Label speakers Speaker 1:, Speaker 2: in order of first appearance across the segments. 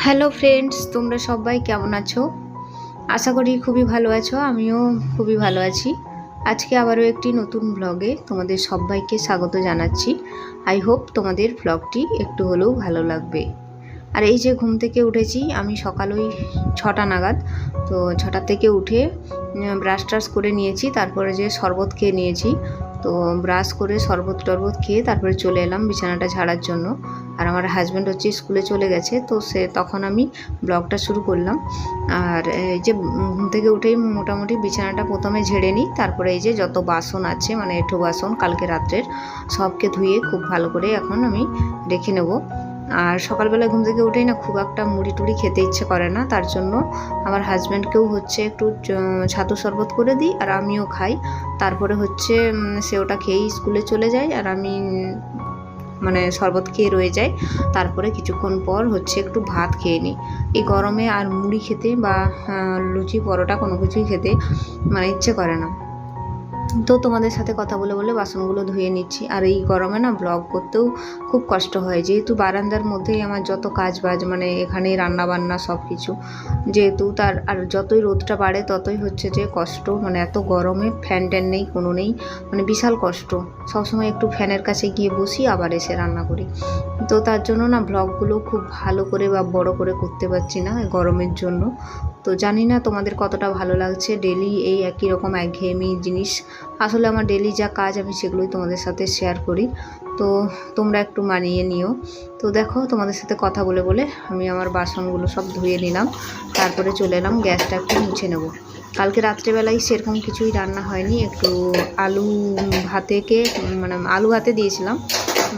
Speaker 1: Hello friends, তোমরা সবাই কেমন আছো? আশা করি খুবই ভালো আছো। আমিও খুবই ভালো আছি। আজকে আবারও একটি নতুন ব্লগে তোমাদের সবাইকে স্বাগত জানাচ্ছি। আই হোপ তোমাদের ব্লগটি একটু হলেও ভালো লাগবে। আর এই যে ঘুম থেকে উঠেছি আমি সকাল ওই 6টা নাগাদ। তো 6টা থেকে উঠে ব্রাশ ট্রাশ করে নিয়েছি, তারপরে যে শরবত খেয়ে নিয়েছি। তো ব্রাশ করে শরবত টরবত খেয়ে তারপরে চলে এলাম বিছানাটা ঝাড়ার জন্য। আর আমার হাজব্যান্ড হচ্ছে স্কুলে চলে গেছে, তো তখন আমি ব্লগটা শুরু করলাম। আর এই যে ঘুম থেকে উঠেই মোটামুটি বিছানাটা প্রথমে ঝেড়ে নিই, তারপরে এই যে যত বাসন আছে মানে এঁঠো বাসন কালকে রাত্রের সবকে ধুয়ে খুব ভালো করে এখন আমি রেখে নেব। আর সকালবেলা ঘুম থেকে উঠেই না খুব একটা মুড়ি টুড়ি খেতে ইচ্ছে করে না, তার জন্য আমার হাজব্যান্ডকেও হচ্ছে একটু ছাতু শরবত করে দিই আর আমিও খাই। তারপরে হচ্ছে সে ওটা খেয়েই স্কুলে চলে যায় আর আমি মানে শরবত খেয়ে রয়ে যাই। তারপরে কিছুক্ষণ পর হচ্ছে একটু ভাত খেয়ে নিই। এই গরমে আর মুড়ি খেতে বা লুচি পরোটা কোনো কিছুই খেতে মানে ইচ্ছে করে না। তো তোমাদের সাথে কথা বলে বলে বাসনগুলো ধুয়ে নিচ্ছি। আর এই গরমে না ব্লগ করতেও খুব কষ্ট হয়, যেহেতু বারান্দার মধ্যেই আমার যত কাজ বাজ মানে এখানেই রান্না বান্না সব কিছু, যেহেতু তার আর যতই রোদটা বাড়ে ততই হচ্ছে যে কষ্ট, মানে এত গরমে ফ্যান ট্যান নেই কোনো নেই, মানে বিশাল কষ্ট। সবসময় একটু ফ্যানের কাছে গিয়ে বসি আবার এসে রান্না করি। তো তার জন্য না ব্লগগুলো খুব ভালো করে বা বড় করে করতে পারছি না গরমের জন্য। তো জানি না তোমাদের কতটা ভালো লাগছে ডেলি এই একই রকম একঘেয়েমি জিনিস। আসলে আমার ডেলি যা কাজ আমি সেগুলোই তোমাদের সাথে শেয়ার করি, তো তোমরা একটু মানিয়ে নিও। তো দেখো তোমাদের সাথে কথা বলে বলে আমি আমার বাসনগুলো সব ধুয়ে নিলাম, তারপরে চলে এলাম গ্যাসটা একটু মুছে নেব। কালকে রাত্রেবেলায় সেরকম কিছুই রান্না হয়নি, একটু আলু মানে আলু ভাতে দিয়েছিলাম।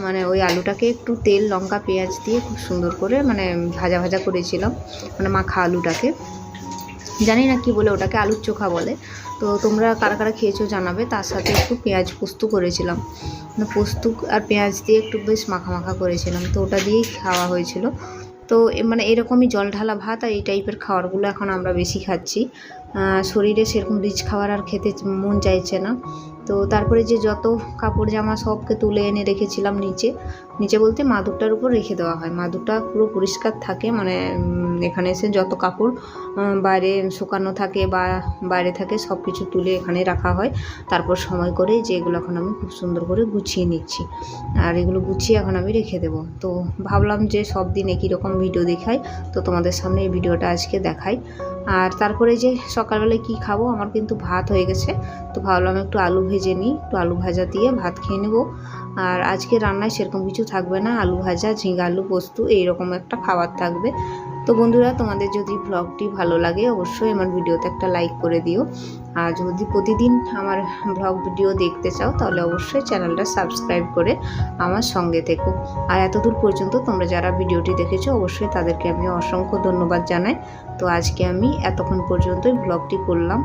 Speaker 1: মানে ওই আলুটাকে একটু তেল লঙ্কা পেঁয়াজ দিয়ে খুব সুন্দর করে মানে ভাজা ভাজা করেছিলাম, মানে মাখা আলুটাকে। জানি না কি বলে ওটাকে, আলুর চোখা বলে। তো তোমরা কারা কারা খেয়েছো জানাবে। তার সাথে একটু পেঁয়াজ পোস্ত করেছিলাম, মানে পোস্ত আর পেঁয়াজ দিয়ে একটু বেশ মাখা মাখা করেছিলাম, তো ওটা দিয়েই খাওয়া হয়েছিল। তো মানে এরকমই জল ঢালা ভাত আর এই টাইপের খাবারগুলো এখন আমরা বেশি খাচ্ছি। শরীরে সেরকম রিচ খাবার আর খেতে মন চাইছে না। তো তারপরে যে যত কাপড় জামা সবকে তুলে এনে রেখেছিলাম নিচে, নিচে বলতে মাদুরটার উপর রেখে দেওয়া হয়, মাদুরটা পুরো পরিষ্কার থাকে, মানে এখানে এসে যত কাপড় বাইরে শুকানো থাকে বা বাইরে থাকে সব কিছু তুলে এখানে রাখা হয়। তারপর সময় করে যে এগুলো এখন আমি খুব সুন্দর করে গুছিয়ে নিচ্ছি, আর এগুলো গুছিয়ে এখন আমি রেখে দেবো। তো ভাবলাম যে সব দিন একই রকম ভিডিও দেখাই, তো তোমাদের সামনে এই ভিডিওটা আজকে দেখাই। আর তারপরে যে সকালবেলায় কি খাবো, আমার কিন্তু ভাত হয়ে গেছে, তো ভাবলাম একটু আলু ভেজে নিই, একটু আলু ভাজা দিয়ে ভাত খেয়ে নেবো। আর আজকে রান্নায় সেরকম কিছু থাকবে না, আলু ভাজা ঝিঙা আলু পোস্ত এইরকম একটা খাবার থাকবে। তো বন্ধুরা, তোমাদের যদি ব্লগটি ভালো লাগে অবশ্যই আমার ভিডিওতে একটা লাইক করে দিও। আর যদি প্রতিদিন আমার ব্লগ ভিডিও দেখতে চাও তাহলে অবশ্যই চ্যানেলটা সাবস্ক্রাইব করে আমার সঙ্গে থেকো। আর এতদূর পর্যন্ত তোমরা যারা ভিডিওটি দেখেছো অবশ্যই তাদেরকে আমি অসংখ্য ধন্যবাদ জানাই। তো আজকে আমি এতক্ষণ পর্যন্তই ব্লগটি করলাম।